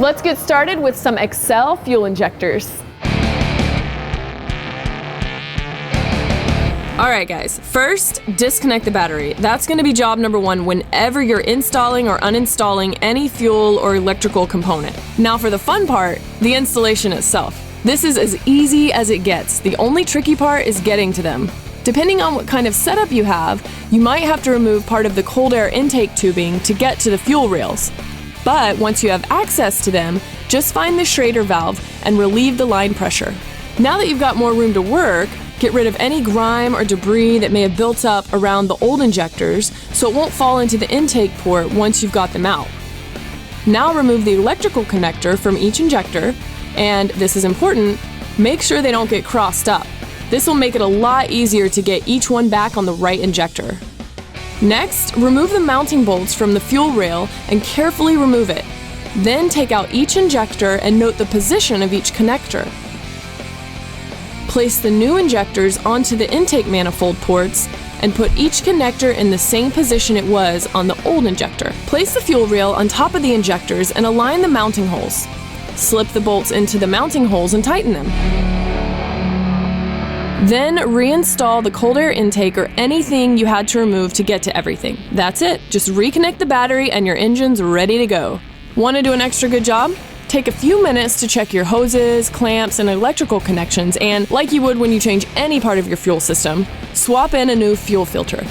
Let's get started with some Accel fuel injectors. Alright guys, first, disconnect the battery. That's going to be job number one whenever you're installing or uninstalling any fuel or electrical component. Now for the fun part, the installation itself. This is as easy as it gets. The only tricky part is getting to them. Depending on what kind of setup you have, you might have to remove part of the cold air intake tubing to get to the fuel rails. But once you have access to them, just find the Schrader valve and relieve the line pressure. Now that you've got more room to work, get rid of any grime or debris that may have built up around the old injectors so it won't fall into the intake port once you've got them out. Now remove the electrical connector from each injector, and this is important, make sure they don't get crossed up. This will make it a lot easier to get each one back on the right injector. Next, remove the mounting bolts from the fuel rail and carefully remove it. Then take out each injector and note the position of each connector. Place the new injectors onto the intake manifold ports and put each connector in the same position it was on the old injector. Place the fuel rail on top of the injectors and align the mounting holes. Slip the bolts into the mounting holes and tighten them. Then reinstall the cold air intake or anything you had to remove to get to everything. That's it. Just reconnect the battery and your engine's ready to go. Want to do an extra good job? Take a few minutes to check your hoses, clamps, and electrical connections, and like you would when you change any part of your fuel system, swap in a new fuel filter.